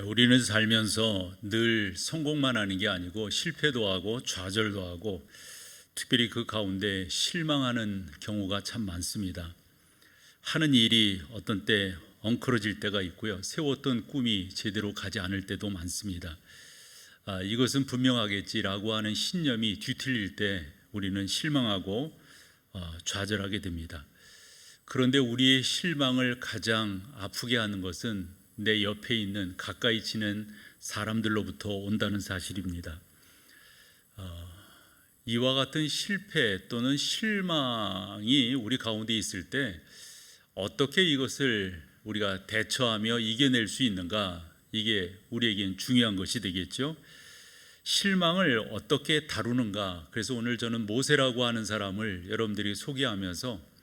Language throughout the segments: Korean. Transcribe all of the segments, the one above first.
우리는 살면서 늘 성공만 하는 게 아니고 실패도 하고 좌절도 하고 특별히 그 가운데 실망하는 경우가 참 많습니다. 하는 일이 어떤 때 엉클어질 때가 있고요. 세웠던 꿈이 제대로 가지 않을 때도 많습니다. 이것은 분명하겠지라고 하는 신념이 뒤틀릴 때 우리는 실망하고 좌절하게 됩니다. 그런데 우리의 실망을 가장 아프게 하는 것은 내 옆에 있는 가까이 지낸 사람들로부터 온다는 사실입니다. 이와 같은 실패 또는 실망이 우리 가운데 있을 때 어떻게 이것을 우리가 대처하며 이겨낼 수 있는가, 이게 우리에겐 중요한 것이 되겠죠. 실망을 어떻게 다루는가. 그래서 오늘 저는 모세라고 하는 사람을 여러분들이 소개하면서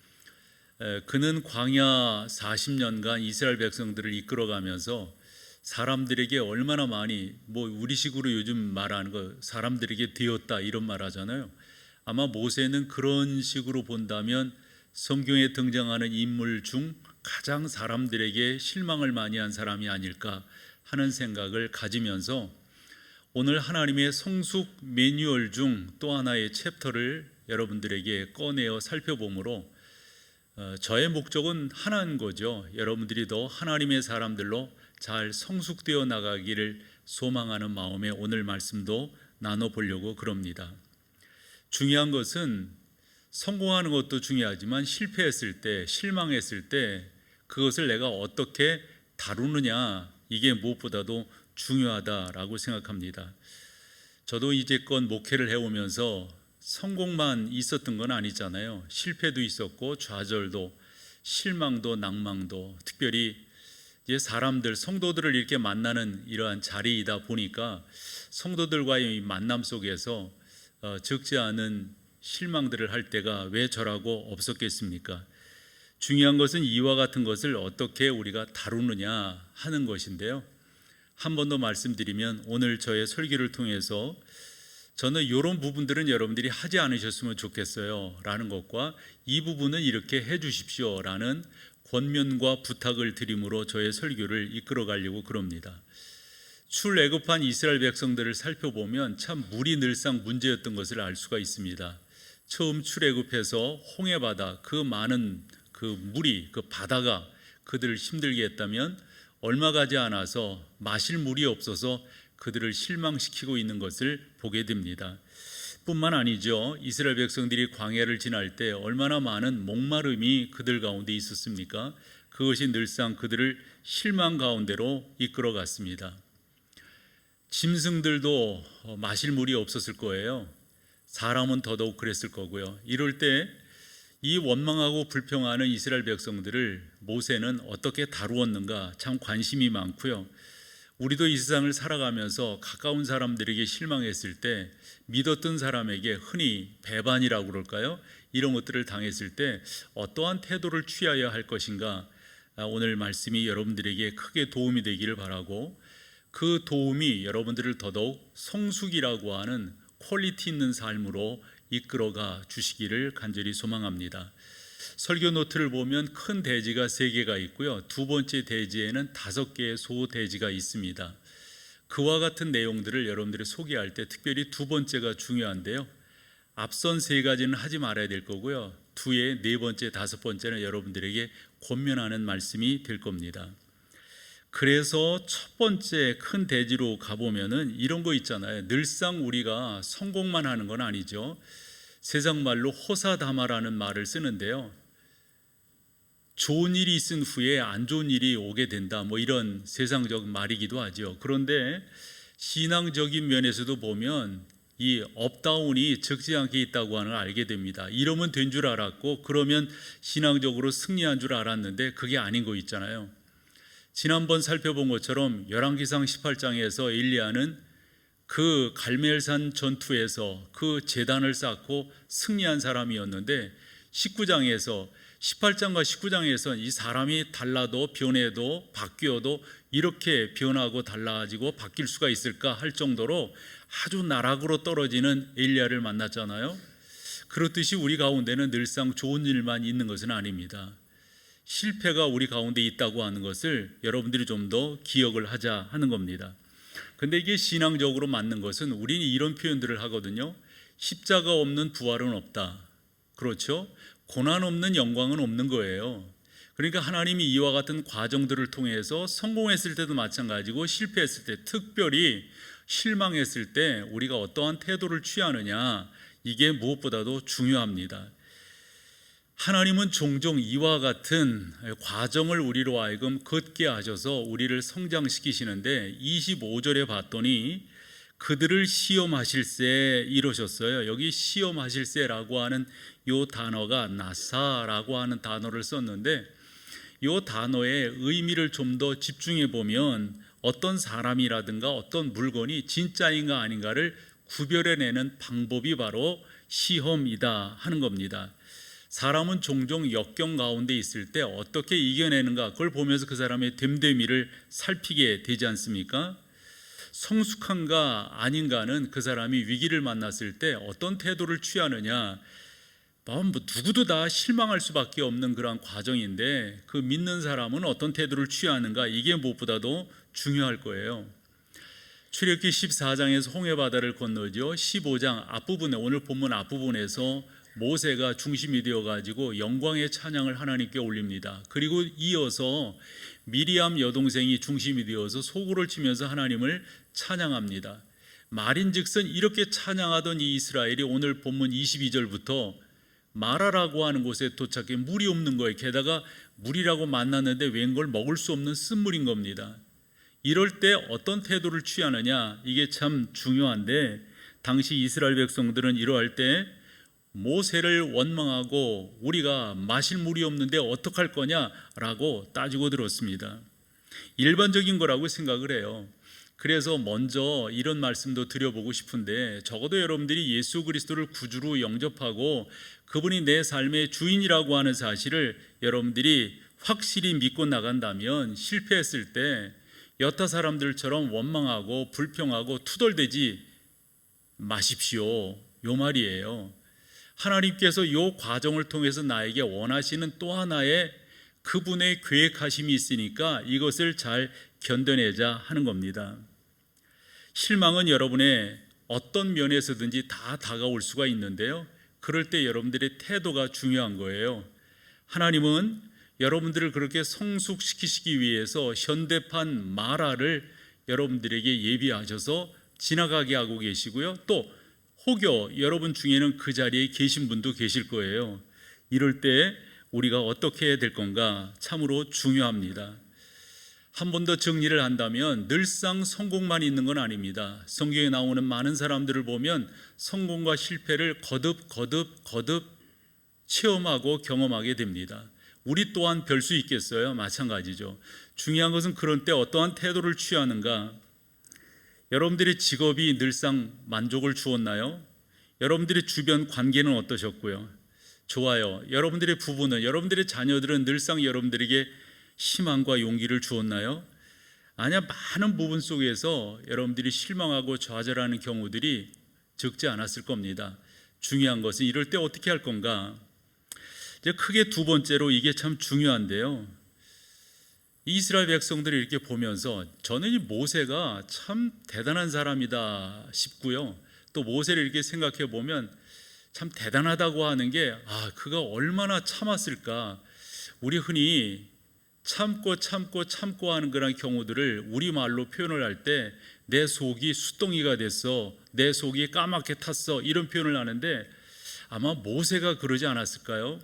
그는 광야 40년간 이스라엘 백성들을 이끌어가면서 사람들에게 얼마나 많이, 우리식으로 요즘 말하는 거 사람들에게 되었다 이런 말 하잖아요. 아마 모세는 그런 식으로 본다면 성경에 등장하는 인물 중 가장 사람들에게 실망을 많이 한 사람이 아닐까 하는 생각을 가지면서 오늘 하나님의 성숙 매뉴얼 중 또 하나의 챕터를 여러분들에게 꺼내어 살펴보므로 저의 목적은 하나인 거죠. 여러분들이 더 하나님의 사람들로 잘 성숙되어 나가기를 소망하는 마음에 오늘 말씀도 나눠보려고 그럽니다. 중요한 것은 성공하는 것도 중요하지만 실패했을 때, 실망했을 때 그것을 내가 어떻게 다루느냐, 이게 무엇보다도 중요하다라고 생각합니다. 저도 이제껏 목회를 해오면서 성공만 있었던 건 아니잖아요. 실패도 있었고 좌절도, 실망도, 낭망도, 특별히 이제 사람들, 성도들을 이렇게 만나는 이러한 자리이다 보니까 성도들과의 만남 속에서 적지 않은 실망들을 할 때가 왜 저라고 없었겠습니까? 중요한 것은 이와 같은 것을 어떻게 우리가 다루느냐 하는 것인데요. 한 번 더 말씀드리면 오늘 저의 설교를 통해서 저는 이런 부분들은 여러분들이 하지 않으셨으면 좋겠어요 라는 것과 이 부분은 이렇게 해 주십시오 라는 권면과 부탁을 드림으로 저의 설교를 이끌어 가려고 그럽니다. 출애굽한 이스라엘 백성들을 살펴보면 참 물이 늘상 문제였던 것을 알 수가 있습니다. 처음 출애굽해서 홍해바다, 그 많은 그 물이, 그 바다가 그들을 힘들게 했다면 얼마 가지 않아서 마실 물이 없어서 그들을 실망시키고 있는 것을 보게 됩니다. 뿐만 아니죠. 이스라엘 백성들이 광야를 지날 때 얼마나 많은 목마름이 그들 가운데 있었습니까? 그것이 늘상 그들을 실망 가운데로 이끌어 갔습니다. 짐승들도 마실 물이 없었을 거예요. 사람은 더더욱 그랬을 거고요. 이럴 때 이 원망하고 불평하는 이스라엘 백성들을 모세는 어떻게 다루었는가 참 관심이 많고요. 우리도 이 세상을 살아가면서 가까운 사람들에게 실망했을 때 믿었던 사람에게 흔히 배반이라고 그럴까요? 이런 것들을 당했을 때 어떠한 태도를 취해야 할 것인가, 오늘 말씀이 여러분들에게 크게 도움이 되기를 바라고 그 도움이 여러분들을 더더욱 성숙이라고 하는 퀄리티 있는 삶으로 이끌어가 주시기를 간절히 소망합니다. 설교 노트를 보면 큰 대지가 3개가 있고요. 두 번째 대지에는 5개의 소대지가 있습니다. 그와 같은 내용들을 여러분들이 소개할 때 특별히 두 번째가 중요한데요. 앞선 3가지는 하지 말아야 될 거고요. 뒤에 4번째, 5번째는 여러분들에게 권면하는 말씀이 될 겁니다. 그래서 첫 번째 큰 대지로 가보면은 이런 거 있잖아요. 늘상 우리가 성공만 하는 건 아니죠. 세상 말로 호사다마라는 말을 쓰는데요. 좋은 일이 있은 후에 안 좋은 일이 오게 된다, 이런 세상적 말이기도 하죠. 그런데 신앙적인 면에서도 보면 이 업다운이 적지 않게 있다고 하는 걸 알게 됩니다. 이러면 된 줄 알았고 그러면 신앙적으로 승리한 줄 알았는데 그게 아닌 거 있잖아요. 지난번 살펴본 것처럼 열왕기상 18장에서 엘리야는 그 갈멜산 전투에서 그 제단을 쌓고 승리한 사람이었는데 18장과 19장에서 이 사람이 달라도 변해도 바뀌어도 이렇게 변하고 달라지고 바뀔 수가 있을까 할 정도로 아주 나락으로 떨어지는 엘리야를 만났잖아요. 그렇듯이 우리 가운데는 늘상 좋은 일만 있는 것은 아닙니다. 실패가 우리 가운데 있다고 하는 것을 여러분들이 좀 더 기억을 하자 하는 겁니다. 근데 이게 신앙적으로 맞는 것은 우리는 이런 표현들을 하거든요. 십자가 없는 부활은 없다. 그렇죠? 고난 없는 영광은 없는 거예요. 그러니까 하나님이 이와 같은 과정들을 통해서 성공했을 때도 마찬가지고 실패했을 때, 특별히 실망했을 때 우리가 어떠한 태도를 취하느냐, 이게 무엇보다도 중요합니다. 하나님은 종종 이와 같은 과정을 우리로 하여금 걷게 하셔서 우리를 성장시키시는데 25절에 봤더니 그들을 시험하실세 이러셨어요. 여기 시험하실세라고 하는 이 단어가 나사라고 하는 단어를 썼는데, 이 단어의 의미를 좀 더 집중해 보면 어떤 사람이라든가 어떤 물건이 진짜인가 아닌가를 구별해내는 방법이 바로 시험이다 하는 겁니다. 사람은 종종 역경 가운데 있을 때 어떻게 이겨내는가, 그걸 보면서 그 사람의 됨됨이를 살피게 되지 않습니까? 성숙한가 아닌가는 그 사람이 위기를 만났을 때 어떤 태도를 취하느냐, 누구도 다 실망할 수밖에 없는 그런 과정인데, 그 믿는 사람은 어떤 태도를 취하는가, 이게 무엇보다도 중요할 거예요. 출애굽기 14장에서 홍해바다를 건너죠. 15장 앞부분에, 오늘 본문 앞부분에서 모세가 중심이 되어가지고 영광의 찬양을 하나님께 올립니다. 그리고 이어서 미리암 여동생이 중심이 되어서 소구를 치면서 하나님을 찬양합니다. 말인즉슨 이렇게 찬양하던 이 이스라엘이 오늘 본문 22절부터 마라라고 하는 곳에 도착해 물이 없는 거예요. 게다가 물이라고 만났는데 웬걸 먹을 수 없는 쓴물인 겁니다. 이럴 때 어떤 태도를 취하느냐, 이게 참 중요한데, 당시 이스라엘 백성들은 이러할 때 모세를 원망하고 우리가 마실 물이 없는데 어떡할 거냐라고 따지고 들었습니다. 일반적인 거라고 생각을 해요. 그래서 먼저 이런 말씀도 드려보고 싶은데, 적어도 여러분들이 예수 그리스도를 구주로 영접하고 그분이 내 삶의 주인이라고 하는 사실을 여러분들이 확실히 믿고 나간다면 실패했을 때 여타 사람들처럼 원망하고 불평하고 투덜대지 마십시오, 요 말이에요. 하나님께서 이 과정을 통해서 나에게 원하시는 또 하나의 그분의 계획하심이 있으니까 이것을 잘 견뎌내자 하는 겁니다. 실망은 여러분의 어떤 면에서든지 다 다가올 수가 있는데요, 그럴 때 여러분들의 태도가 중요한 거예요. 하나님은 여러분들을 그렇게 성숙시키시기 위해서 현대판 마라를 여러분들에게 예비하셔서 지나가게 하고 계시고요, 또 혹여 여러분 중에는 그 자리에 계신 분도 계실 거예요. 이럴 때 우리가 어떻게 해야 될 건가 참으로 중요합니다. 한 번 더 정리를 한다면 늘상 성공만 있는 건 아닙니다. 성경에 나오는 많은 사람들을 보면 성공과 실패를 거듭 체험하고 경험하게 됩니다. 우리 또한 별 수 있겠어요? 마찬가지죠. 중요한 것은 그런 때 어떠한 태도를 취하는가. 여러분들의 직업이 늘상 만족을 주었나요? 여러분들의 주변 관계는 어떠셨고요? 좋아요. 여러분들의 부부는, 여러분들의 자녀들은 늘상 여러분들에게 희망과 용기를 주었나요? 아니야, 많은 부분 속에서 여러분들이 실망하고 좌절하는 경우들이 적지 않았을 겁니다. 중요한 것은 이럴 때 어떻게 할 건가. 이제 크게 두 번째로 이게 참 중요한데요, 이스라엘 백성들이 이렇게 보면서 저는 이 모세가 참 대단한 사람이다 싶고요, 또 모세를 이렇게 생각해 보면 참 대단하다고 하는 게, 그가 얼마나 참았을까. 우리 흔히 참고 하는 그런 경우들을 우리말로 표현을 할 때 내 속이 수동이가 됐어, 내 속이 까맣게 탔어, 이런 표현을 하는데 아마 모세가 그러지 않았을까요?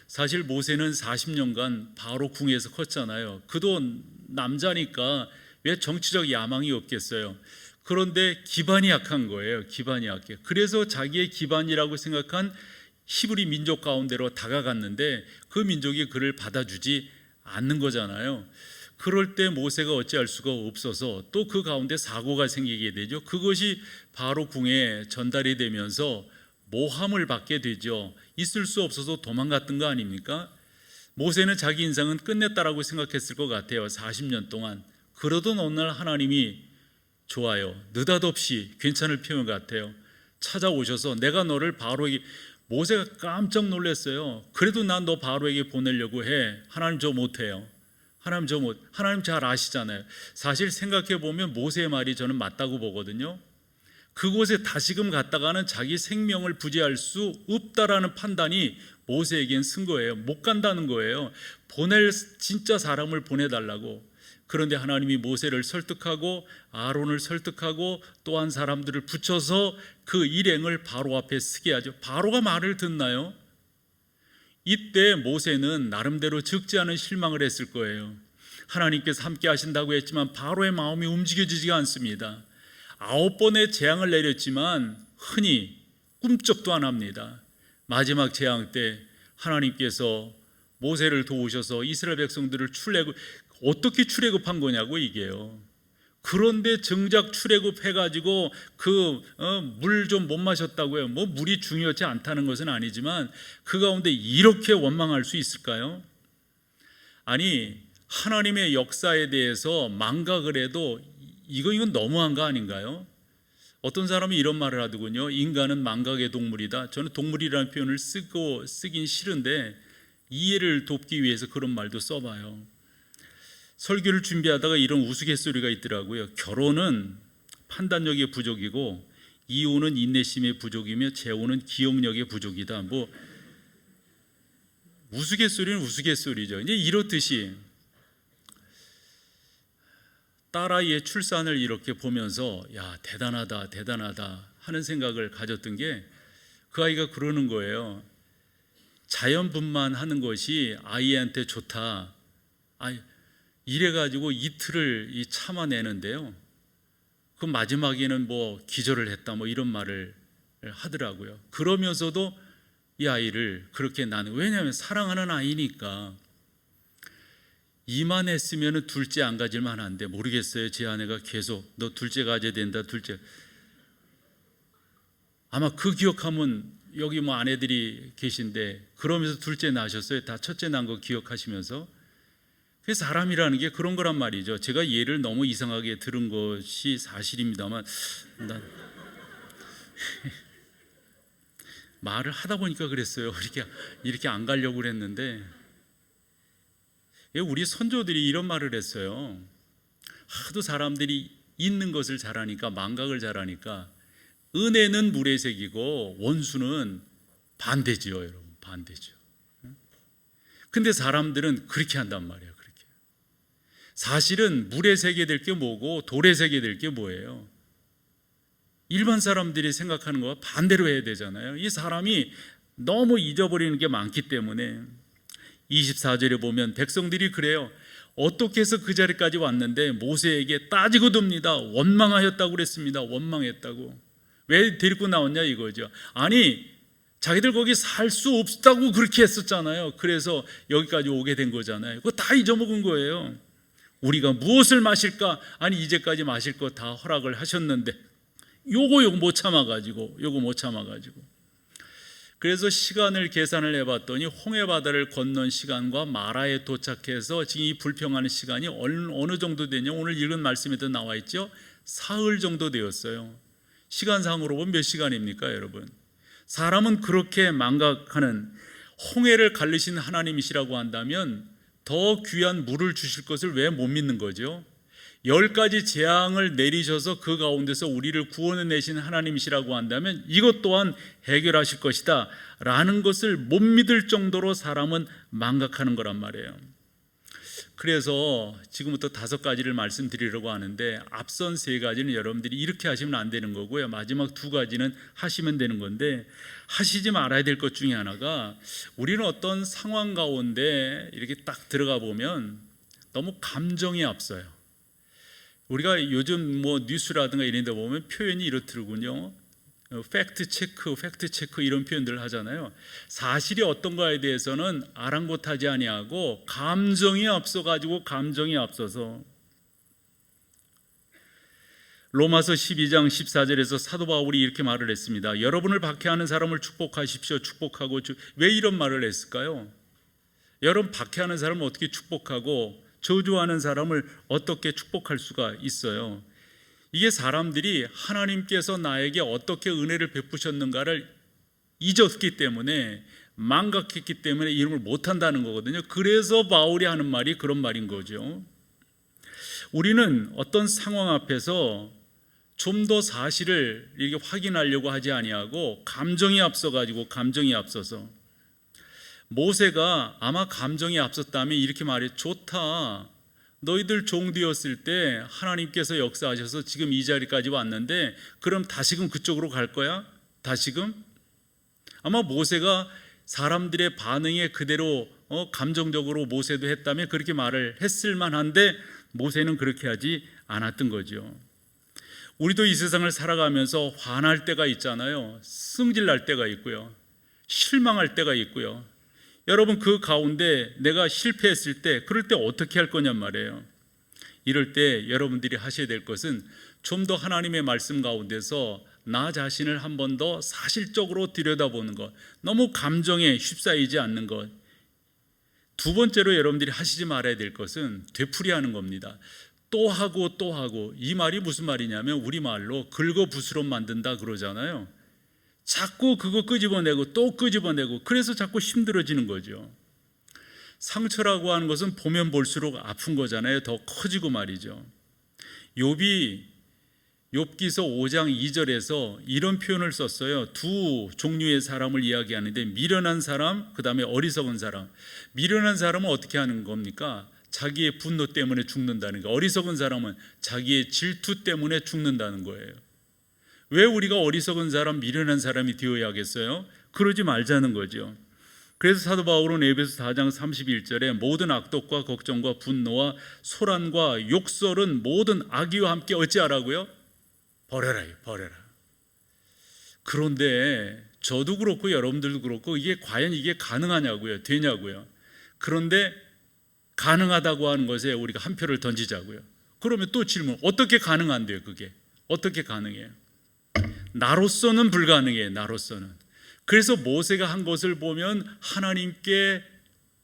사실 모세는 40년간 바로 궁에서 컸잖아요. 그도 남자니까 왜 정치적 야망이 없겠어요. 그런데 기반이 약한 거예요. 기반이 약해. 그래서 자기의 기반이라고 생각한 히브리 민족 가운데로 다가갔는데 그 민족이 그를 받아주지 않는 거잖아요. 그럴 때 모세가 어찌할 수가 없어서 또 그 가운데 사고가 생기게 되죠. 그것이 바로 궁에 전달이 되면서 모함을 받게 되죠. 있을 수 없어서 도망갔던 거 아닙니까? 모세는 자기 인생은 끝냈다라고 생각했을 것 같아요. 40년 동안. 그러던 어느 날 하나님이 좋아요, 느닷없이 괜찮을 표현 같아요, 찾아오셔서 내가 너를 바로에게, 모세가 깜짝 놀랐어요. 그래도 난 너 바로에게 보내려고 해. 하나님 저 못해요. 하나님 잘 아시잖아요. 사실 생각해 보면 모세의 말이 저는 맞다고 보거든요. 그곳에 다시금 갔다가는 자기 생명을 부지할 수 없다라는 판단이 모세에겐 쓴 거예요. 못 간다는 거예요. 보낼 진짜 사람을 보내달라고. 그런데 하나님이 모세를 설득하고 아론을 설득하고 또한 사람들을 붙여서 그 일행을 바로 앞에 서게 하죠. 바로가 말을 듣나요? 이때 모세는 나름대로 적지 않은 실망을 했을 거예요. 하나님께서 함께 하신다고 했지만 바로의 마음이 움직여지지가 않습니다. 9번의 재앙을 내렸지만 흔히 꿈쩍도 안 합니다. 마지막 재앙 때 하나님께서 모세를 도우셔서 이스라엘 백성들을 어떻게 출애굽한 거냐고 이게요. 그런데 정작 출애굽해가지고 물 좀 못 마셨다고요. 뭐 물이 중요하지 않다는 것은 아니지만 그 가운데 이렇게 원망할 수 있을까요? 아니, 하나님의 역사에 대해서 망각을 해도 이건 너무한 거 아닌가요? 어떤 사람이 이런 말을 하더군요. 인간은 망각의 동물이다. 저는 동물이라는 표현을 쓰긴 싫은데 이해를 돕기 위해서 그런 말도 써봐요. 설교를 준비하다가 이런 우스갯소리가 있더라고요. 결혼은 판단력의 부족이고 이혼은 인내심의 부족이며 재혼은 기억력의 부족이다. 뭐 우스갯소리는 우스갯소리죠. 이제 이렇듯이 딸아이의 출산을 이렇게 보면서 야, 대단하다 하는 생각을 가졌던 게 그 아이가 그러는 거예요. 자연분만하는 것이 아이한테 좋다. 이래가지고 이틀을 참아내는데요. 그 마지막에는 뭐 기절을 했다 뭐 이런 말을 하더라고요. 그러면서도 이 아이를 그렇게 왜냐하면 사랑하는 아이니까. 이만했으면 둘째 안 가질만 한데 모르겠어요. 제 아내가 계속 너 둘째 가져야 된다. 아마 그 기억하면 여기 뭐 아내들이 계신데 그러면서 둘째 낳으셨어요. 다 첫째 낳은 거 기억하시면서. 그래서 사람이라는 게 그런 거란 말이죠. 제가 예를 너무 이상하게 들은 것이 사실입니다만 말을 하다 보니까 그랬어요. 이렇게 안 가려고 그랬는데 우리 선조들이 이런 말을 했어요. 하도 사람들이 있는 것을 잘하니까 망각을 잘하니까 은혜는 물의 색이고 원수는 반대지요, 여러분. 반대죠. 근데 사람들은 그렇게 한단 말이에요. 그렇게. 사실은 물의 색이 될 게 뭐고 돌의 색이 될 게 뭐예요? 일반 사람들이 생각하는 거와 반대로 해야 되잖아요. 이 사람이 너무 잊어버리는 게 많기 때문에 24절에 보면 백성들이 그래요. 어떻게 해서 그 자리까지 왔는데 모세에게 따지고 듭니다. 원망하였다고 그랬습니다. 원망했다고. 왜 데리고 나왔냐 이거죠. 아니, 자기들 거기 살 수 없다고 그렇게 했었잖아요. 그래서 여기까지 오게 된 거잖아요. 그거 다 잊어먹은 거예요. 우리가 무엇을 마실까? 아니, 이제까지 마실 거 다 허락을 하셨는데 요거 못 참아가지고 그래서 시간을 계산을 해봤더니 홍해바다를 건넌 시간과 마라에 도착해서 지금 이 불평하는 시간이 어느 정도 되냐, 오늘 읽은 말씀에도 나와 있죠. 사흘 정도 되었어요. 시간상으로 보면 몇 시간입니까 여러분? 사람은 그렇게 망각하는, 홍해를 가르신 하나님이시라고 한다면 더 귀한 물을 주실 것을 왜 못 믿는 거죠? 10가지 재앙을 내리셔서 그 가운데서 우리를 구원해내신 하나님이시라고 한다면 이것 또한 해결하실 것이다 라는 것을 못 믿을 정도로 사람은 망각하는 거란 말이에요. 그래서 지금부터 5가지를 말씀드리려고 하는데 앞선 3가지는 여러분들이 이렇게 하시면 안 되는 거고요. 마지막 2가지는 하시면 되는 건데, 하시지 말아야 될 것 중에 하나가, 우리는 어떤 상황 가운데 이렇게 딱 들어가 보면 너무 감정이 앞서요. 우리가 요즘 뭐 뉴스라든가 이런 데 보면 표현이 이렇더군요. 팩트 체크 이런 표현들을 하잖아요. 사실이 어떤가에 대해서는 아랑곳하지 아니하고 감정이 앞서서 로마서 12장 14절에서 사도 바울이 이렇게 말을 했습니다. 여러분을 박해하는 사람을 축복하십시오. 축복하고. 왜 이런 말을 했을까요? 여러분, 박해하는 사람을 어떻게 축복하고 저주하는 사람을 어떻게 축복할 수가 있어요? 이게 사람들이 하나님께서 나에게 어떻게 은혜를 베푸셨는가를 잊었기 때문에, 망각했기 때문에 이름을 못한다는 거거든요. 그래서 바울이 하는 말이 그런 말인 거죠. 우리는 어떤 상황 앞에서 좀 더 사실을 이렇게 확인하려고 하지 아니하고 감정이 앞서서, 모세가 아마 감정이 앞섰다면 이렇게 말해, 좋다, 너희들 종 되었을 때 하나님께서 역사하셔서 지금 이 자리까지 왔는데 그럼 다시금 그쪽으로 갈 거야? 다시금? 아마 모세가 사람들의 반응에 그대로 감정적으로 모세도 했다면 그렇게 말을 했을 만한데, 모세는 그렇게 하지 않았던 거죠. 우리도 이 세상을 살아가면서 화날 때가 있잖아요. 승질날 때가 있고요, 실망할 때가 있고요. 여러분, 그 가운데 내가 실패했을 때, 그럴 때 어떻게 할 거냔 말이에요. 이럴 때 여러분들이 하셔야 될 것은 좀 더 하나님의 말씀 가운데서 나 자신을 한 번 더 사실적으로 들여다보는 것, 너무 감정에 휩싸이지 않는 것. 두 번째로 여러분들이 하시지 말아야 될 것은 되풀이하는 겁니다. 또 하고 또 하고. 이 말이 무슨 말이냐면 우리말로 긁어부스럼 만든다 그러잖아요. 자꾸 그거 끄집어내고 또 끄집어내고, 그래서 자꾸 힘들어지는 거죠. 상처라고 하는 것은 보면 볼수록 아픈 거잖아요. 더 커지고 말이죠. 욥기서 5장 2절에서 이런 표현을 썼어요. 두 종류의 사람을 이야기하는데, 미련한 사람, 그 다음에 어리석은 사람. 미련한 사람은 어떻게 하는 겁니까? 자기의 분노 때문에 죽는다는 거. 어리석은 사람은 자기의 질투 때문에 죽는다는 거예요. 왜 우리가 어리석은 사람, 미련한 사람이 되어야 하겠어요? 그러지 말자는 거죠. 그래서 사도 바울은 에베소 4장 31절에 모든 악독과 걱정과 분노와 소란과 욕설은 모든 악의와 함께 어찌하라고요? 버려라. 그런데 저도 그렇고 여러분들도 그렇고, 이게 과연 이게 가능하냐고요? 되냐고요? 그런데 가능하다고 하는 것에 우리가 한 표를 던지자고요. 그러면 또 질문, 어떻게 가능한데요? 그게 어떻게 가능해요? 나로서는 불가능해요. 나로서는. 그래서 모세가 한 것을 보면 하나님께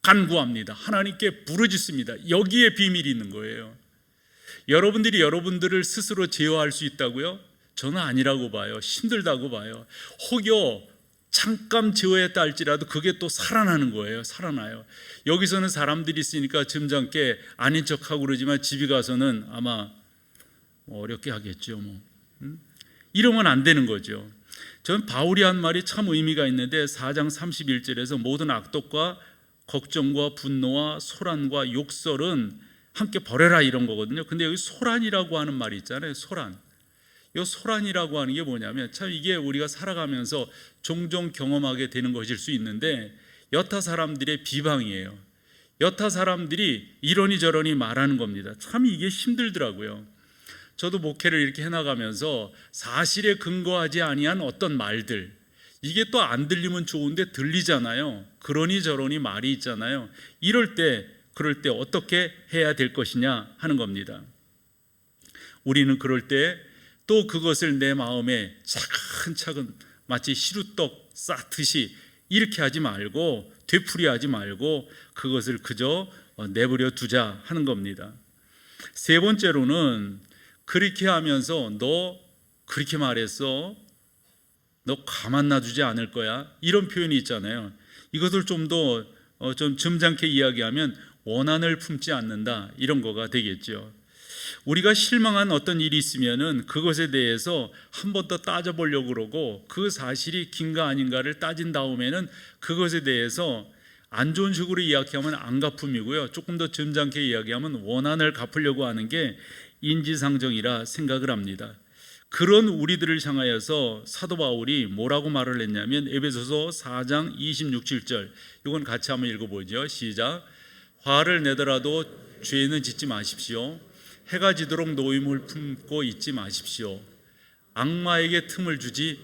간구합니다. 하나님께 부르짖습니다. 여기에 비밀이 있는 거예요. 여러분들이 여러분들을 스스로 제어할 수 있다고요? 저는 아니라고 봐요. 힘들다고 봐요. 혹여 잠깐 제어했다 할지라도 그게 또 살아나는 거예요. 살아나요. 여기서는 사람들이 있으니까 점잖게 아닌 척하고 그러지만 집에 가서는 아마 어렵게 하겠죠. 이러면 안 되는 거죠. 전 바울이 한 말이 참 의미가 있는데, 4장 31절에서 모든 악독과 걱정과 분노와 소란과 욕설은 함께 버려라 이런 거거든요. 근데 여기 소란이라고 하는 말이 있잖아요. 소란. 이 소란이라고 하는 게 뭐냐면, 참 이게 우리가 살아가면서 종종 경험하게 되는 것일 수 있는데, 여타 사람들의 비방이에요. 여타 사람들이 이러니 저러니 말하는 겁니다. 참 이게 힘들더라고요. 저도 목회를 이렇게 해나가면서 사실에 근거하지 아니한 어떤 말들, 이게 또 안 들리면 좋은데 들리잖아요. 그러니 저러니 말이 있잖아요. 그럴 때 어떻게 해야 될 것이냐 하는 겁니다. 우리는 그럴 때 또 그것을 내 마음에 차근차근 마치 시루떡 쌓듯이 이렇게 하지 말고, 되풀이하지 말고 그것을 그저 내버려 두자 하는 겁니다. 세 번째로는, 그렇게 하면서 너 그렇게 말했어, 너 가만 놔두지 않을 거야, 이런 표현이 있잖아요. 이것을 좀 더 좀 점잖게 이야기하면 원한을 품지 않는다, 이런 거가 되겠죠. 우리가 실망한 어떤 일이 있으면은 그것에 대해서 한 번 더 따져보려고 그러고, 그 사실이 긴가 아닌가를 따진 다음에는 그것에 대해서 안 좋은 식으로 이야기하면 안갚음이고요, 조금 더 점잖게 이야기하면 원한을 갚으려고 하는 게 인지상정이라 생각을 합니다. 그런 우리들을 향하여서 사도 바울이 뭐라고 말을 했냐면, 에베소서 4장 26, 7절, 이건 같이 한번 읽어보죠. 시작. 화를 내더라도 죄는 짓지 마십시오. 해가 지도록 노임을 품고 있지 마십시오. 악마에게 틈을 주지.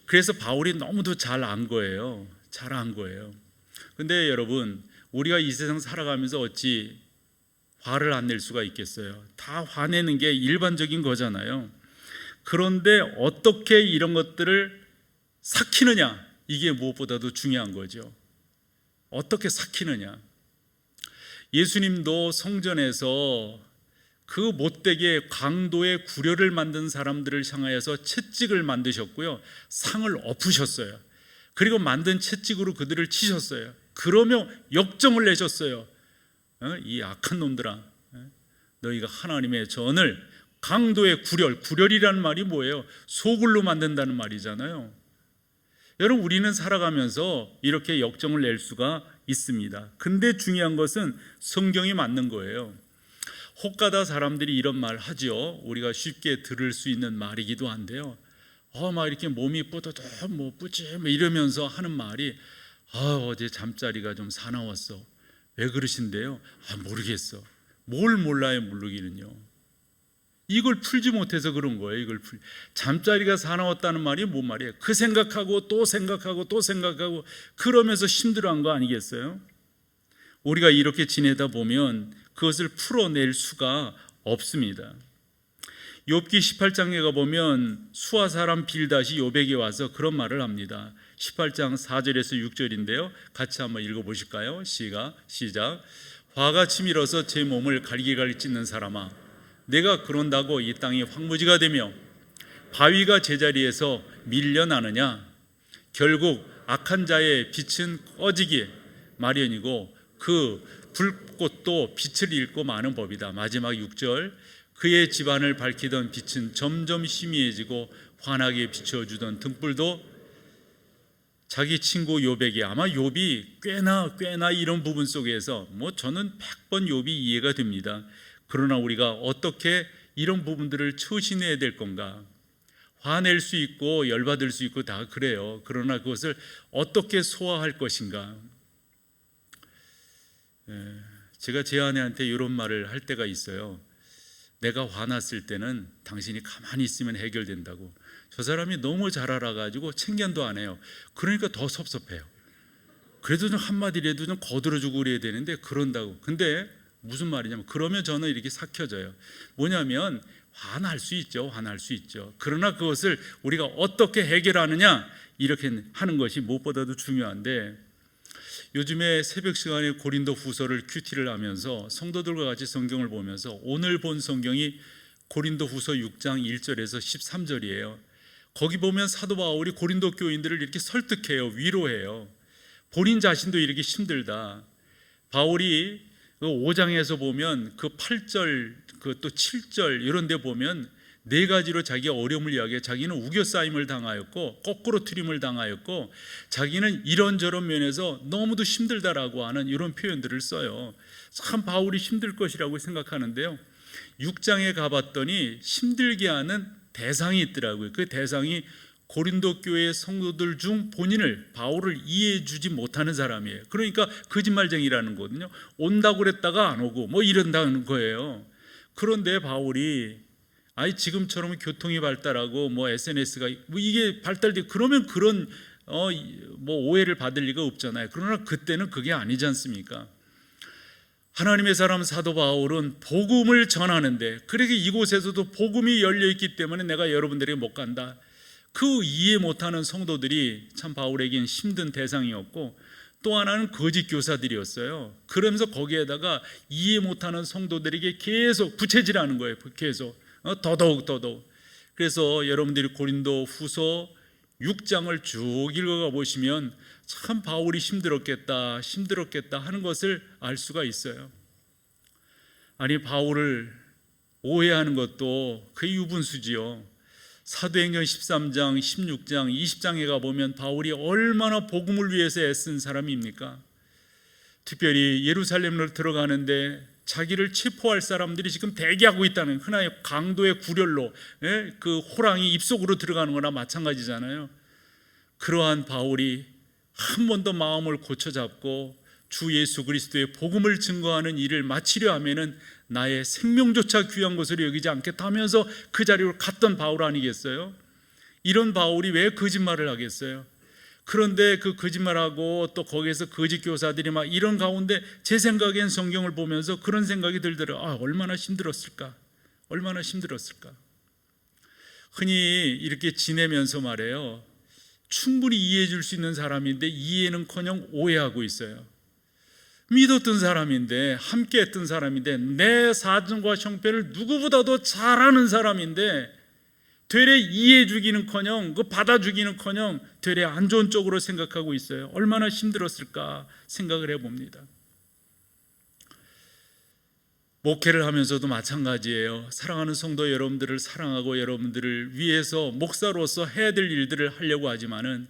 그래서 바울이 너무도 잘 안 거예요. 잘 안 거예요. 근데 여러분, 우리가 이 세상 살아가면서 어찌 화를 안 낼 수가 있겠어요? 다 화내는 게 일반적인 거잖아요. 그런데 어떻게 이런 것들을 삭히느냐, 이게 무엇보다도 중요한 거죠. 어떻게 삭히느냐. 예수님도 성전에서 그 못되게 강도의 구려를 만든 사람들을 향하여서 채찍을 만드셨고요, 상을 엎으셨어요. 그리고 만든 채찍으로 그들을 치셨어요. 그러며 역정을 내셨어요. 이 악한 놈들아, 너희가 하나님의 전을 강도의 구렬이라는 말이 뭐예요? 소굴로 만든다는 말이잖아요. 여러분, 우리는 살아가면서 이렇게 역정을 낼 수가 있습니다. 근데 중요한 것은 성경이 맞는 거예요. 혹가다 사람들이 이런 말 하죠. 우리가 쉽게 들을 수 있는 말이기도 한데요. 막 이렇게 몸이 뿌듯 뿌지 이러면서 하는 말이, 어제 잠자리가 좀 사나웠어. 왜 그러신데요? 모르겠어. 뭘 몰라요, 모르기는요. 이걸 풀지 못해서 그런 거예요. 잠자리가 사나웠다는 말이 뭔 말이에요? 그 생각하고 또 생각하고 또 생각하고 그러면서 힘들어한 거 아니겠어요? 우리가 이렇게 지내다 보면 그것을 풀어낼 수가 없습니다. 욥기 18장에 가보면 수아 사람 빌닷이 욥에게 와서 그런 말을 합니다. 18장 4절에서 6절인데요. 같이 한번 읽어보실까요? 시작. 화가 치밀어서 제 몸을 갈기갈기 찢는 사람아, 내가 그런다고 이 땅이 황무지가 되며 바위가 제자리에서 밀려나느냐? 결국 악한 자의 빛은 꺼지기 마련이고 그 불꽃도 빛을 잃고 마는 법이다. 마지막 6절. 그의 집안을 밝히던 빛은 점점 희미해지고 환하게 비춰주던 등불도 자기 친구 욥에게, 아마 욥이 꽤나 이런 부분 속에서 저는 100번 욥이 이해가 됩니다. 그러나 우리가 어떻게 이런 부분들을 처신해야 될 건가? 화낼 수 있고 열받을 수 있고 다 그래요. 그러나 그것을 어떻게 소화할 것인가? 제가 제 아내한테 이런 말을 할 때가 있어요. 내가 화났을 때는 당신이 가만히 있으면 해결된다고. 저 사람이 너무 잘 알아가지고 챙견도 안 해요. 그러니까 더 섭섭해요. 그래도 좀 한마디라도 좀 거들어주고 그래야 되는데 그런다고. 근데 무슨 말이냐면, 그러면 저는 이렇게 삭혀져요. 뭐냐면 화날 수 있죠. 그러나 그것을 우리가 어떻게 해결하느냐, 이렇게 하는 것이 무엇보다도 중요한데, 요즘에 새벽 시간에 고린도 후서를 큐티를 하면서 성도들과 같이 성경을 보면서 오늘 본 성경이 고린도 후서 6장 1절에서 13절이에요. 거기 보면 사도 바울이 고린도 교인들을 이렇게 설득해요. 위로해요. 본인 자신도 이렇게 힘들다. 바울이 5장에서 보면 그 8절, 그 또 7절 이런 데 보면 네 가지로 자기 어려움을 이야기해. 자기는 우겨싸임을 당하였고 거꾸로 트림을 당하였고 자기는 이런저런 면에서 너무도 힘들다라고 하는 이런 표현들을 써요. 참 바울이 힘들 것이라고 생각하는데요, 6장에 가봤더니 힘들게 하는 대상이 있더라고요. 그 대상이 고린도 교회 성도들 중 본인을, 바울을 이해해 주지 못하는 사람이에요. 그러니까 거짓말쟁이라는 거거든요. 온다고 그랬다가 안 오고 이런다는 거예요. 그런데 바울이 지금처럼 교통이 발달하고 SNS가 이게 발달돼, 그러면 그런 오해를 받을 리가 없잖아요. 그러나 그때는 그게 아니지 않습니까? 하나님의 사람 사도 바울은 복음을 전하는데, 그러게 이곳에서도 복음이 열려 있기 때문에 내가 여러분들에게 못 간다. 그 이해 못하는 성도들이 참 바울에겐 힘든 대상이었고, 또 하나는 거짓 교사들이었어요. 그러면서 거기에다가 이해 못하는 성도들에게 계속 부채질하는 거예요. 계속 더더욱. 그래서 여러분들이 고린도 후서 6장을 쭉 읽어가 보시면 참 바울이 힘들었겠다 하는 것을 알 수가 있어요. 바울을 오해하는 것도 그 유분수지요. 사도행전 13장, 16장, 20장에 가보면 바울이 얼마나 복음을 위해서 애쓴 사람입니까? 특별히 예루살렘으로 들어가는데 자기를 체포할 사람들이 지금 대기하고 있다는, 흔하게 강도의 구렬로 그 호랑이 입속으로 들어가는 거나 마찬가지잖아요. 그러한 바울이 한 번 더 마음을 고쳐잡고 주 예수 그리스도의 복음을 증거하는 일을 마치려 하면은 나의 생명조차 귀한 것으로 여기지 않겠다 하면서 그 자리로 갔던 바울 아니겠어요? 이런 바울이 왜 거짓말을 하겠어요? 그런데 그 거짓말하고 또 거기에서 거짓 교사들이 막 이런 가운데 제 생각엔 성경을 보면서 그런 생각이 들더라고요. 얼마나 힘들었을까? 흔히 이렇게 지내면서 말해요, 충분히 이해해 줄 수 있는 사람인데 이해는커녕 오해하고 있어요. 믿었던 사람인데, 함께 했던 사람인데, 내 사정과 형편을 누구보다도 잘 아는 사람인데 되레 이해해 주기는커녕 그 받아주기는커녕 되레 안 좋은 쪽으로 생각하고 있어요. 얼마나 힘들었을까 생각을 해봅니다. 목회를 하면서도 마찬가지예요. 사랑하는 성도 여러분들을 사랑하고 여러분들을 위해서 목사로서 해야 될 일들을 하려고 하지만은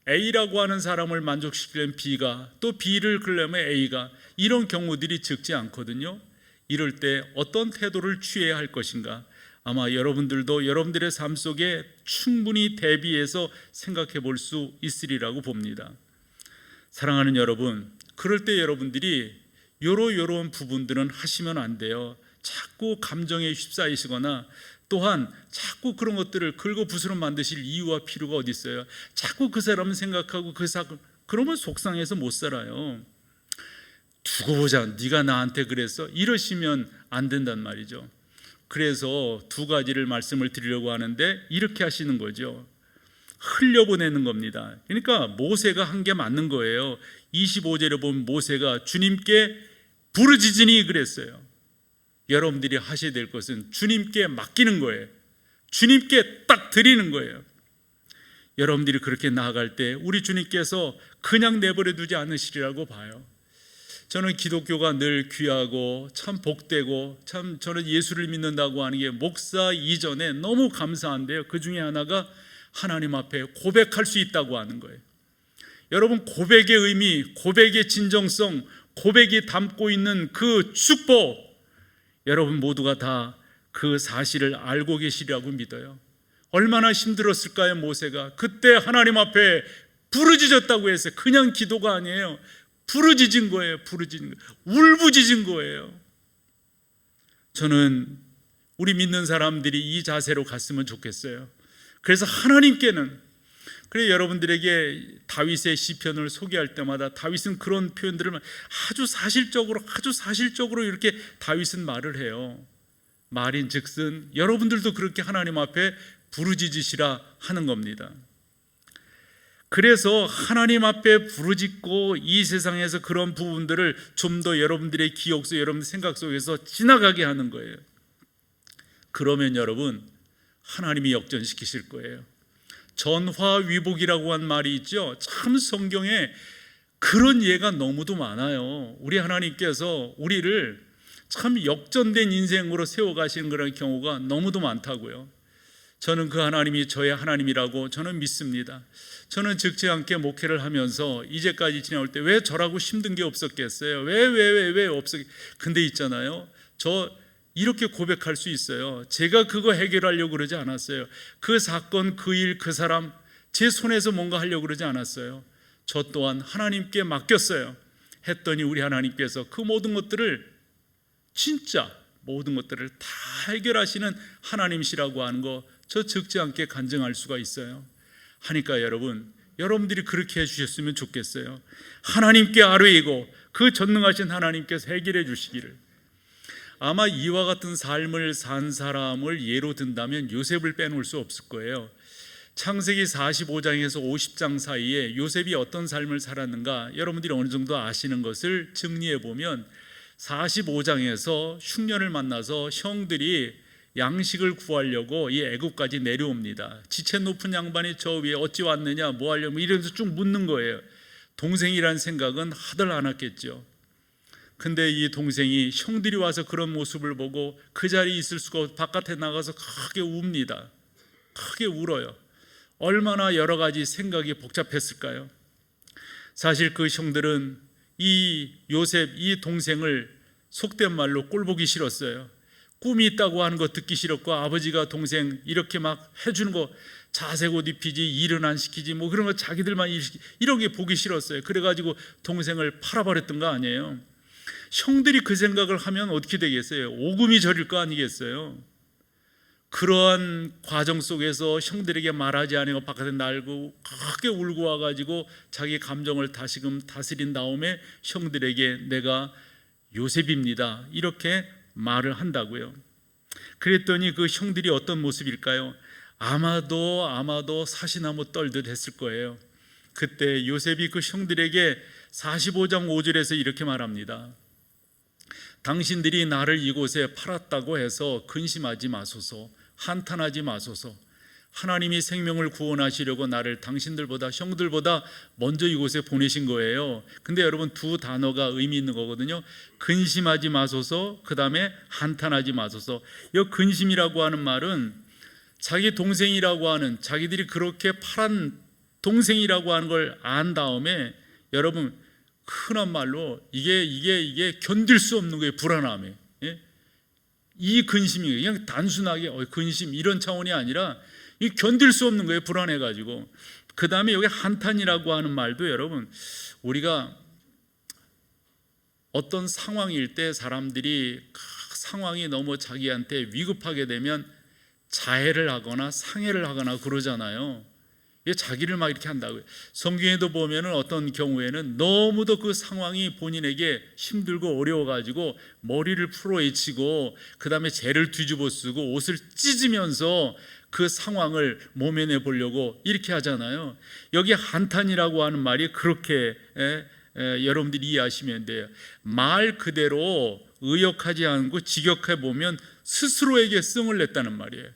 A라고 하는 사람을 만족시키려면 B가, 또 B를 그러려면 A가, 이런 경우들이 적지 않거든요. 이럴 때 어떤 태도를 취해야 할 것인가, 아마 여러분들도 여러분들의 삶 속에 충분히 대비해서 생각해 볼 수 있으리라고 봅니다. 사랑하는 여러분, 그럴 때 여러분들이 요런 부분들은 하시면 안 돼요. 자꾸 감정에 휩싸이시거나 또한 자꾸 그런 것들을 긁어부스럼 만드실 이유와 필요가 어디 있어요? 자꾸 그 사람을 생각하고 그러면 속상해서 못 살아요. 두고 보자, 네가 나한테 그랬어, 이러시면 안 된단 말이죠. 그래서 두 가지를 말씀을 드리려고 하는데 이렇게 하시는 거죠. 흘려보내는 겁니다. 그러니까 모세가 한 게 맞는 거예요. 25절에 보면 모세가 주님께 부르짖으니 그랬어요. 여러분들이 하셔야 될 것은 주님께 맡기는 거예요. 주님께 딱 드리는 거예요. 여러분들이 그렇게 나아갈 때 우리 주님께서 그냥 내버려 두지 않으시리라고 봐요. 저는 기독교가 늘 귀하고 참 복되고 참 저는 예수를 믿는다고 하는 게 목사 이전에 너무 감사한데요. 그 중에 하나가 하나님 앞에 고백할 수 있다고 하는 거예요. 여러분, 고백의 의미, 고백의 진정성, 고백이 담고 있는 그 축복, 여러분 모두가 다 그 사실을 알고 계시리라고 믿어요. 얼마나 힘들었을까요? 모세가 그때 하나님 앞에 부르짖었다고 했어요. 그냥 기도가 아니에요. 부르짖은 거예요. 부르짖은 거예요. 울부짖은 거예요. 저는 우리 믿는 사람들이 이 자세로 갔으면 좋겠어요. 그래서 하나님께는, 그래 여러분들에게 다윗의 시편을 소개할 때마다 다윗은 그런 표현들을 아주 사실적으로 이렇게 다윗은 말을 해요. 말인즉슨 여러분들도 그렇게 하나님 앞에 부르짖으시라 하는 겁니다. 그래서 하나님 앞에 부르짖고 이 세상에서 그런 부분들을 좀 더 여러분들의 기억 속, 여러분들 생각 속에서 지나가게 하는 거예요. 그러면 여러분, 하나님이 역전시키실 거예요. 전화위복이라고 한 말이 있죠. 참 성경에 그런 예가 너무도 많아요. 우리 하나님께서 우리를 참 역전된 인생으로 세워가시는 그런 경우가 너무도 많다고요. 저는 그 하나님이 저의 하나님이라고 저는 믿습니다. 저는 적지 않게 목회를 하면서 이제까지 지나올 때 왜 저라고 힘든 게 없었겠어요? 왜 없었겠어요? 근데 있잖아요, 저 이렇게 고백할 수 있어요. 제가 그거 해결하려고 그러지 않았어요. 그 사건, 그 일, 그 사람 제 손에서 뭔가 하려고 그러지 않았어요. 저 또한 하나님께 맡겼어요. 했더니 우리 하나님께서 그 모든 것들을, 진짜 모든 것들을 다 해결하시는 하나님이시라고 하는 거 저 적지 않게 간증할 수가 있어요. 하니까 여러분들이 그렇게 해주셨으면 좋겠어요. 하나님께 아뢰이고 그 전능하신 하나님께서 해결해 주시기를. 아마 이와 같은 삶을 산 사람을 예로 든다면 요셉을 빼놓을 수 없을 거예요. 창세기 45장에서 50장 사이에 요셉이 어떤 삶을 살았는가 여러분들이 어느 정도 아시는 것을 정리해 보면, 45장에서 흉년을 만나서 형들이 양식을 구하려고 이 애굽까지 내려옵니다. 지체 높은 양반이 저 위에 어찌 왔느냐, 뭐 하려고 이러면서 쭉 묻는 거예요. 동생이란 생각은 하들 않았겠죠. 근데 이 동생이 형들이 와서 그런 모습을 보고 그 자리에 있을 수가 없어 바깥에 나가서 크게 웁니다. 크게 울어요. 얼마나 여러 가지 생각이 복잡했을까요? 사실 그 형들은 이 요셉, 이 동생을 속된 말로 꼴보기 싫었어요. 꿈이 있다고 하는 거 듣기 싫었고, 아버지가 동생 이렇게 막 해주는 거 자색 옷 입히지, 일은 안 시키지, 뭐 그런 거 자기들만 이런 게 보기 싫었어요. 그래가지고 동생을 팔아버렸던 거 아니에요. 형들이 그 생각을 하면 어떻게 되겠어요? 오금이 저릴 거 아니겠어요? 그러한 과정 속에서 형들에게 말하지 않고 바깥에 날고 크게 울고 와가지고 자기 감정을 다시금 다스린 다음에 형들에게 내가 요셉입니다 이렇게 말을 한다고요. 그랬더니 그 형들이 어떤 모습일까요? 아마도 사시나무 떨듯 했을 거예요. 그때 요셉이 그 형들에게 45장 5절에서 이렇게 말합니다. 당신들이 나를 이곳에 팔았다고 해서 근심하지 마소서, 한탄하지 마소서. 하나님이 생명을 구원하시려고 나를 당신들보다, 형들보다 먼저 이곳에 보내신 거예요. 근데 여러분, 두 단어가 의미 있는 거거든요. 근심하지 마소서, 그 다음에 한탄하지 마소서. 이 근심이라고 하는 말은 자기 동생이라고 하는, 자기들이 그렇게 파란 동생이라고 하는 걸 안 다음에, 여러분, 흔한 말로 이게 견딜 수 없는 거예요. 불안함에. 예? 이 근심이 그냥 단순하게 근심 이런 차원이 아니라 이 견딜 수 없는 거예요. 불안해가지고. 그 다음에 여기 한탄이라고 하는 말도, 여러분, 우리가 어떤 상황일 때 사람들이 그 상황이 너무 자기한테 위급하게 되면 자해를 하거나 상해를 하거나 그러잖아요. 이게 자기를 막 이렇게 한다고요. 성경에도 보면은 어떤 경우에는 너무도 그 상황이 본인에게 힘들고 어려워가지고 머리를 풀어헤치고 그 다음에 재를 뒤집어 쓰고 옷을 찢으면서 그 상황을 모면해 보려고 이렇게 하잖아요. 여기 한탄이라고 하는 말이 그렇게 여러분들이 이해하시면 돼요. 말 그대로 의역하지 않고 직역해 보면 스스로에게 성을 냈다는 말이에요.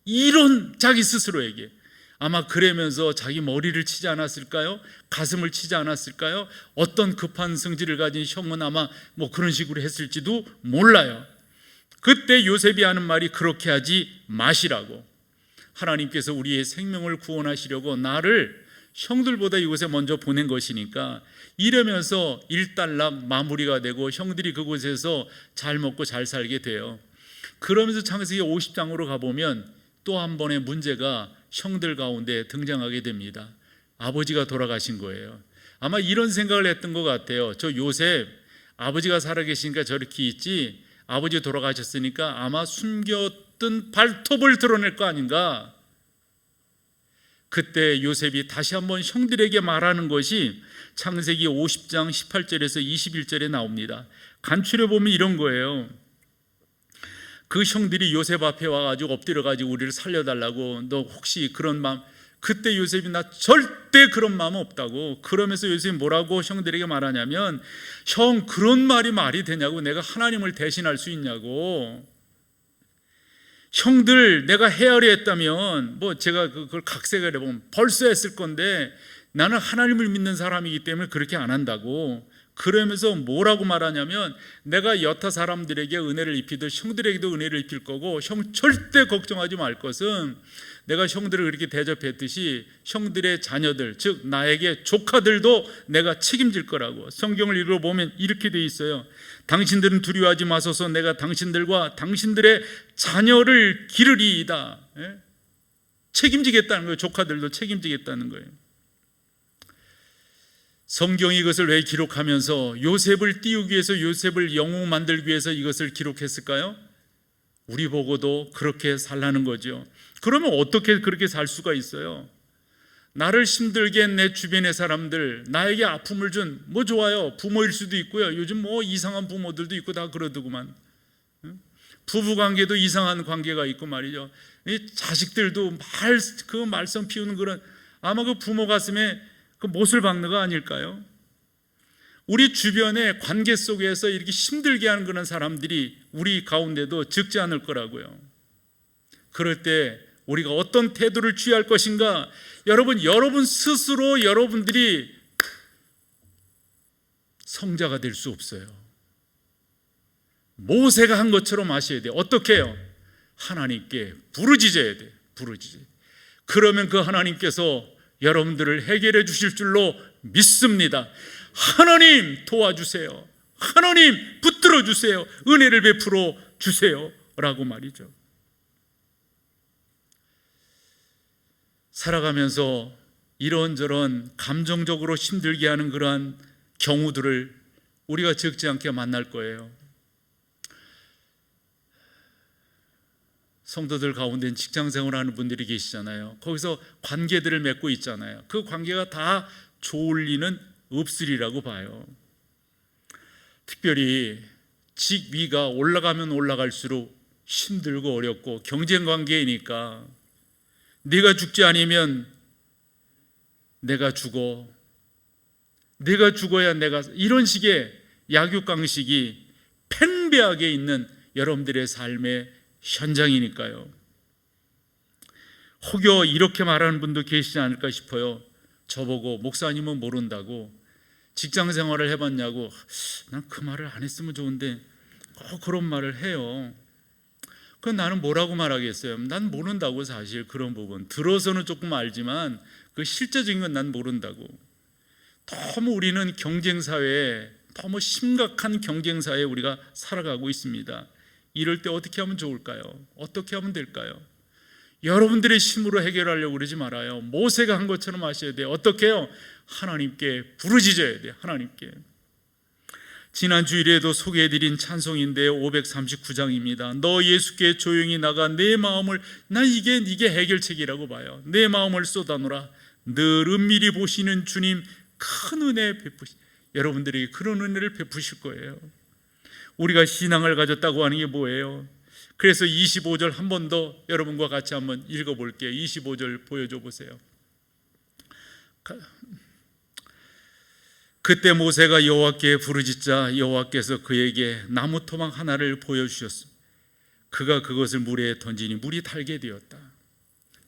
이런 자기 스스로에게. 아마 그러면서 자기 머리를 치지 않았을까요? 가슴을 치지 않았을까요? 어떤 급한 성질을 가진 형은 아마 뭐 그런 식으로 했을지도 몰라요. 그때 요셉이 하는 말이 그렇게 하지 마시라고. 하나님께서 우리의 생명을 구원하시려고 나를 형들보다 이곳에 먼저 보낸 것이니까, 이러면서 일단락 마무리가 되고 형들이 그곳에서 잘 먹고 잘 살게 돼요. 그러면서 창세기 50장으로 가보면 또 한 번의 문제가 형들 가운데 등장하게 됩니다. 아버지가 돌아가신 거예요. 아마 이런 생각을 했던 것 같아요. 저 요셉, 아버지가 살아계시니까 저렇게 있지, 아버지 돌아가셨으니까 아마 숨겼던 발톱을 드러낼 거 아닌가. 그때 요셉이 다시 한번 형들에게 말하는 것이 창세기 50장 18절에서 21절에 나옵니다. 간추려 보면 이런 거예요. 그 형들이 요셉 앞에 와가지고 엎드려가지고 우리를 살려달라고, 너 혹시 그런 마음, 그때 요셉이 나 절대 그런 마음 없다고. 그러면서 요셉이 뭐라고 형들에게 말하냐면, 형, 그런 말이 되냐고. 내가 하나님을 대신할 수 있냐고. 형들 내가 헤아려 했다면 뭐 제가 그걸 각색을 해보면 벌써 했을 건데, 나는 하나님을 믿는 사람이기 때문에 그렇게 안 한다고. 그러면서 뭐라고 말하냐면, 내가 여타 사람들에게 은혜를 입히듯 형들에게도 은혜를 입힐 거고, 형 절대 걱정하지 말 것은 내가 형들을 그렇게 대접했듯이 형들의 자녀들, 즉 나에게 조카들도 내가 책임질 거라고. 성경을 읽어보면 이렇게 돼 있어요. 당신들은 두려워하지 마소서. 내가 당신들과 당신들의 자녀를 기르리이다. 책임지겠다는 거예요. 조카들도 책임지겠다는 거예요. 성경이 이것을 왜 기록하면서 요셉을 띄우기 위해서, 요셉을 영웅 만들기 위해서 이것을 기록했을까요? 우리 보고도 그렇게 살라는 거죠. 그러면 어떻게 그렇게 살 수가 있어요? 나를 힘들게 한 내 주변의 사람들, 나에게 아픔을 준, 뭐 좋아요, 부모일 수도 있고요. 요즘 뭐 이상한 부모들도 있고 다 그러더구만. 부부관계도 이상한 관계가 있고 말이죠. 이 자식들도 그 말썽 피우는 그런, 아마 그 부모 가슴에 그 못을 박는 거 아닐까요? 우리 주변의 관계 속에서 이렇게 힘들게 하는 그런 사람들이 우리 가운데도 적지 않을 거라고요. 그럴 때 우리가 어떤 태도를 취할 것인가? 여러분 스스로 여러분들이 성자가 될 수 없어요. 모세가 한 것처럼 하셔야 돼요. 어떻게 해요? 하나님께 부르짖어야 돼요. 부르짖어야 돼요. 그러면 그 하나님께서 여러분들을 해결해 주실 줄로 믿습니다. 하나님 도와주세요. 하나님 붙들어 주세요. 은혜를 베풀어 주세요 라고 말이죠. 살아가면서 이런저런 감정적으로 힘들게 하는 그러한 경우들을 우리가 적지 않게 만날 거예요. 성도들 가운데 직장생활하는 분들이 계시잖아요. 거기서 관계들을 맺고 있잖아요. 그 관계가 다 좋을 리는 없으리라고 봐요. 특별히 직위가 올라가면 올라갈수록 힘들고 어렵고 경쟁관계이니까, 내가 죽지 않으면 내가 죽어, 내가 죽어야 내가, 이런 식의 약육강식이 팽배하게 있는 여러분들의 삶의 현장이니까요. 혹여 이렇게 말하는 분도 계시지 않을까 싶어요. 저보고 목사님은 모른다고, 직장 생활을 해봤냐고, 난 그 말을 안 했으면 좋은데 그런 말을 해요. 그럼 나는 뭐라고 말하겠어요? 난 모른다고. 사실 그런 부분 들어서는 조금 알지만 그 실제적인 건 난 모른다고. 너무 우리는 경쟁사회에, 너무 심각한 경쟁사회에 우리가 살아가고 있습니다. 이럴 때 어떻게 하면 좋을까요? 어떻게 하면 될까요? 여러분들의 힘으로 해결하려고 그러지 말아요. 모세가 한 것처럼 하셔야 돼요. 어떻게 해요? 하나님께 부르짖어야 돼요. 하나님께. 지난 주일에도 소개해드린 찬송인데 539장입니다. 너 예수께 조용히 나가 내 마음을, 나 이게 해결책이라고 봐요. 내 마음을 쏟아놓으라. 늘 은밀히 보시는 주님 큰 은혜 여러분들이 그런 은혜를 베푸실 거예요. 우리가 신앙을 가졌다고 하는 게 뭐예요? 그래서 25절 한 번 더 여러분과 같이 한번 읽어볼게요. 25절 보여줘 보세요. 그때 모세가 여호와께 부르짖자 여호와께서 그에게 나무 토막 하나를 보여주셨습니다. 그가 그것을 물에 던지니 물이 달게 되었다.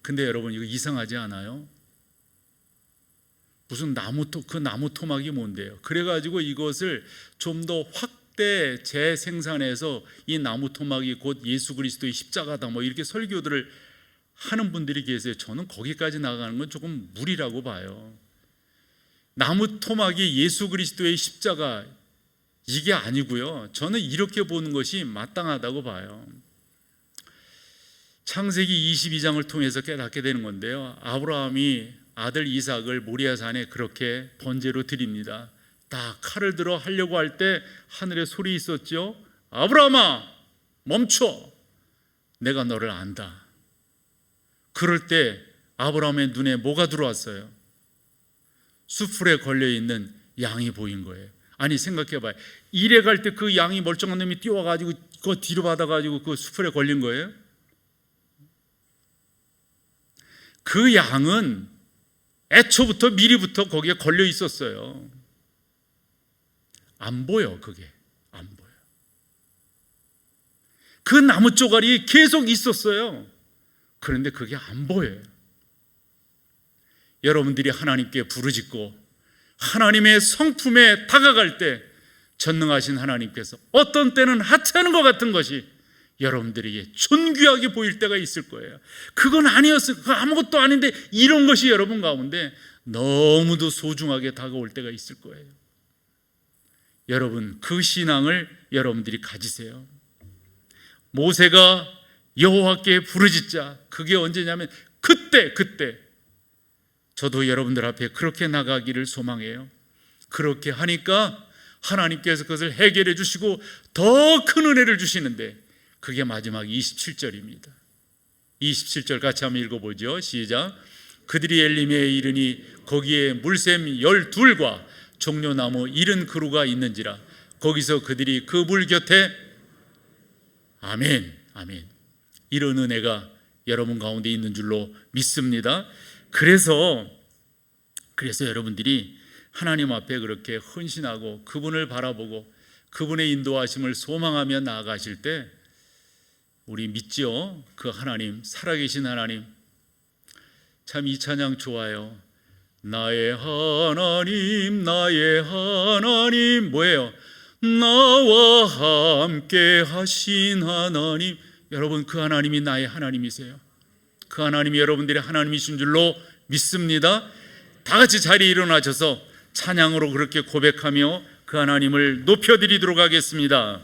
근데 여러분 이거 이상하지 않아요? 무슨 그 나무 토막이 뭔데요? 그래가지고 이것을 좀 더 확대 재생산해서 이 나무 토막이 곧 예수 그리스도의 십자가다 뭐 이렇게 설교들을 하는 분들이 계세요. 저는 거기까지 나가는 건 조금 무리라고 봐요. 나무 토막이 예수 그리스도의 십자가 이게 아니고요. 저는 이렇게 보는 것이 마땅하다고 봐요. 창세기 22장을 통해서 깨닫게 되는 건데요. 아브라함이 아들 이삭을 모리아산에 그렇게 번제로 드립니다. 딱 칼을 들어 하려고 할 때 하늘에 소리 있었죠. 아브라함아 멈춰, 내가 너를 안다. 그럴 때 아브라함의 눈에 뭐가 들어왔어요? 수풀에 걸려있는 양이 보인 거예요. 아니 생각해봐요. 일에 갈 때 그 양이 멀쩡한 놈이 뛰어와가지고 그거 뒤로 받아가지고 그 수풀에 걸린 거예요. 그 양은 애초부터 미리부터 거기에 걸려 있었어요. 안 보여. 그게 안 보여. 그 나무 쪼가리 계속 있었어요. 그런데 그게 안 보여요. 여러분들이 하나님께 부르짖고 하나님의 성품에 다가갈 때 전능하신 하나님께서 어떤 때는 하찮은 것 같은 것이 여러분들에게 존귀하게 보일 때가 있을 거예요. 그건 아니었어요. 그거 아무것도 아닌데 이런 것이 여러분 가운데 너무도 소중하게 다가올 때가 있을 거예요. 여러분 그 신앙을 여러분들이 가지세요. 모세가 여호와께 부르짖자, 그게 언제냐면 그때 저도 여러분들 앞에 그렇게 나가기를 소망해요. 그렇게 하니까 하나님께서 그것을 해결해 주시고 더 큰 은혜를 주시는데 그게 마지막 27절입니다. 27절 같이 한번 읽어보죠. 시작. 그들이 엘림에 이르니 거기에 물샘 12과 종려나무 70그루가 있는지라 거기서 그들이 그 물 곁에 아멘 이런 은혜가 여러분 가운데 있는 줄로 믿습니다. 그래서 여러분들이 하나님 앞에 그렇게 헌신하고 그분을 바라보고 그분의 인도하심을 소망하며 나아가실 때 우리 믿죠? 그 하나님, 살아계신 하나님. 참 이 찬양 좋아요. 나의 하나님 뭐예요? 나와 함께 하신 하나님. 여러분 그 하나님이 나의 하나님이세요. 그 하나님이 여러분들의 하나님이신 줄로 믿습니다. 다 같이 자리에 일어나셔서 찬양으로 그렇게 고백하며 그 하나님을 높여드리도록 하겠습니다.